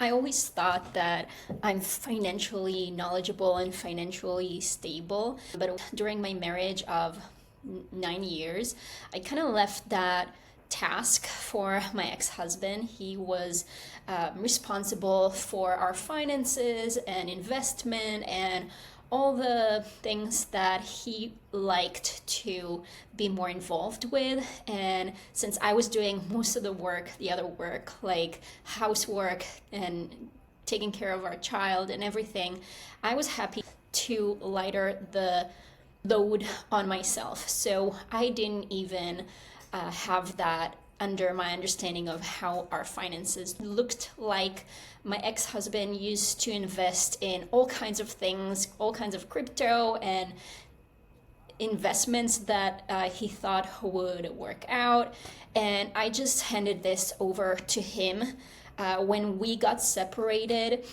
I always thought that I'm financially knowledgeable and financially stable, but during my marriage of 9 years, I kind of left that task for my ex-husband. He was responsible for our finances and investment and all the things that he liked to be more involved with. And since I was doing most of the work, the other work, like housework and taking care of our child and everything, I was happy to lighter the load on myself. So I didn't even have that under my understanding of how our finances looked like. My ex-husband used to invest in all kinds of things, all kinds of crypto and investments that he thought would work out. And I just handed this over to him. When we got separated,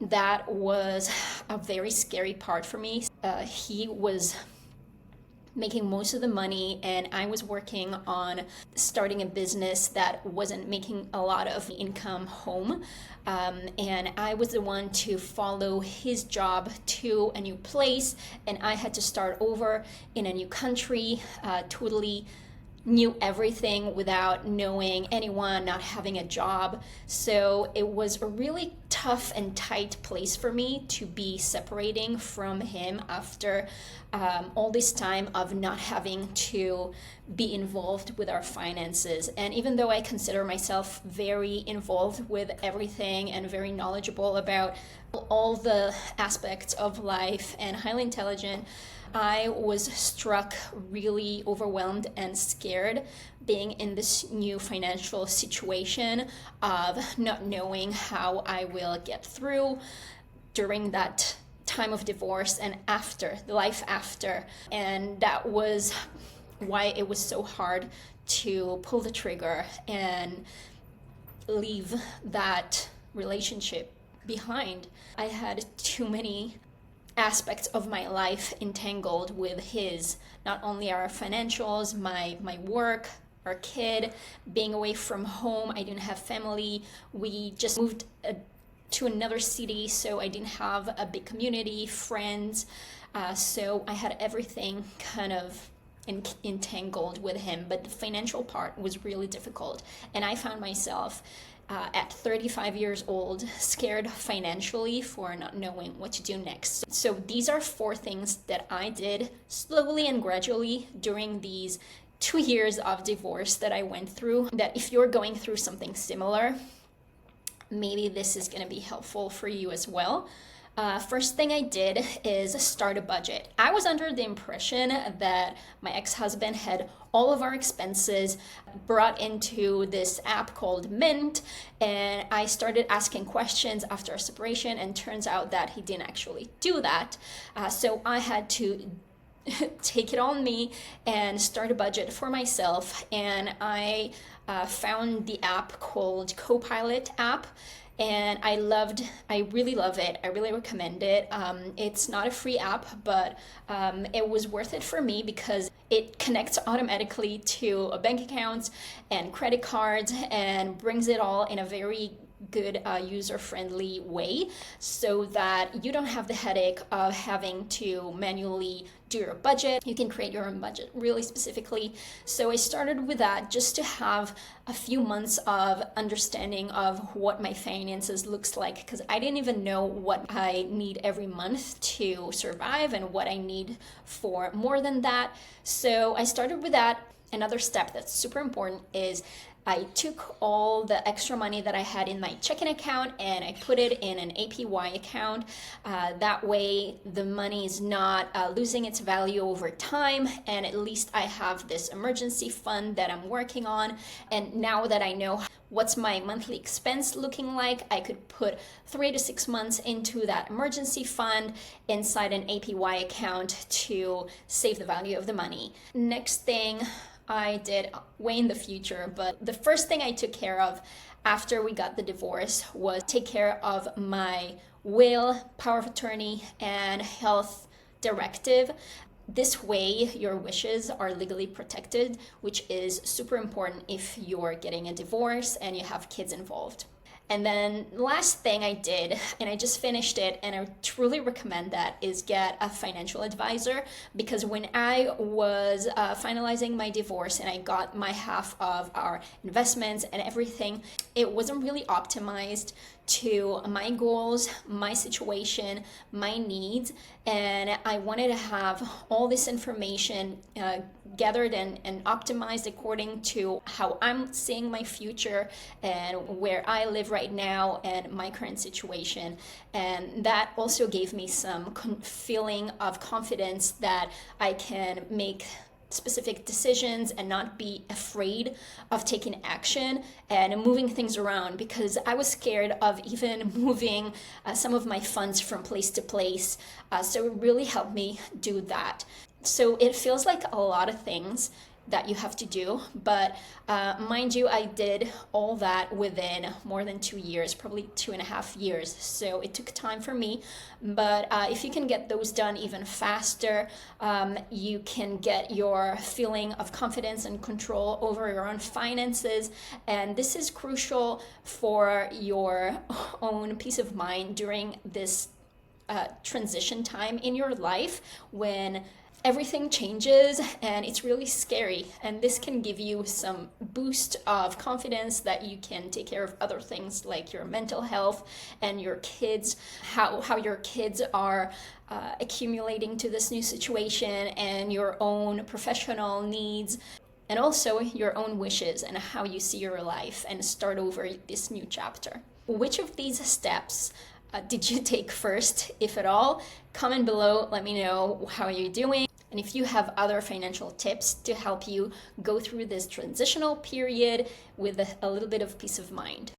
that was a very scary part for me. He was making most of the money, and I was working on starting a business that wasn't making a lot of income home. And I was the one to follow his job to a new place, and I had to start over in a new country, totally knew everything without knowing anyone, not having a job. So it was a really tough and tight place for me to be separating from him after all this time of not having to be involved with our finances. And even though I consider myself very involved with everything and very knowledgeable about all the aspects of life and highly intelligent, I was struck really overwhelmed and scared being in this new financial situation of not knowing how I will get through during that time of divorce and after, the life after. And that was why it was so hard to pull the trigger and leave that relationship behind. I had too many aspects of my life entangled with his, not only our financials, my work, our kid, being away from home. I didn't have family. We just moved to another city, so I didn't have a big community, friends. So I had everything kind of entangled with him, but the financial part was really difficult. And I found myself at 35 years old, scared financially for not knowing what to do next. So these are 4 things that I did slowly and gradually during these 2 years of divorce that I went through, that if you're going through something similar, maybe this is going to be helpful for you as well. First thing I did is start a budget. I was under the impression that my ex-husband had all of our expenses brought into this app called Mint, and I started asking questions after our separation, and turns out that he didn't actually do that. So I had to take it on me and start a budget for myself, and I found the app called Copilot app. And I really love it. I really recommend it. It's not a free app, but it was worth it for me because it connects automatically to a bank account and credit cards and brings it all in a very good user-friendly way, so that you don't have the headache of having to manually do your budget. You can create your own budget really specifically. So I started with that just to have a few months of understanding of what my finances looks like, because I didn't even know what I need every month to survive and what I need for more than that. So I started with that. Another step that's super important is I took all the extra money that I had in my checking account and I put it in an APY account. That way the money is not losing its value over time, and at least I have this emergency fund that I'm working on. And now that I know what's my monthly expense looking like, I could put 3 to 6 months into that emergency fund inside an APY account to save the value of the money. Next thing I did, way in the future, but the first thing I took care of after we got the divorce was take care of my will, power of attorney, and health directive. This way, your wishes are legally protected, which is super important if you're getting a divorce and you have kids involved. And then last thing I did, and I just finished it, and I truly recommend that, is get a financial advisor. Because when I was finalizing my divorce and I got my half of our investments and everything, it wasn't really optimized to my goals, my situation, my needs, and I wanted to have all this information gathered and optimized according to how I'm seeing my future and where I live right now and my current situation. And that also gave me some feeling of confidence that I can make specific decisions and not be afraid of taking action and moving things around, because I was scared of even moving some of my funds from place to place. So it really helped me do that. So it feels like a lot of things that you have to do, but mind you, I did all that within more than 2 years, probably 2.5 years. So it took time for me, but if you can get those done even faster, you can get your feeling of confidence and control over your own finances. And this is crucial for your own peace of mind during this transition time in your life when everything changes and it's really scary. And this can give you some boost of confidence that you can take care of other things like your mental health and your kids, how your kids are accumulating to this new situation, and your own professional needs, and also your own wishes and how you see your life and start over this new chapter. Which of these steps did you take first, if at all? Comment below, let me know how you're doing. And if you have other financial tips to help you go through this transitional period with a little bit of peace of mind.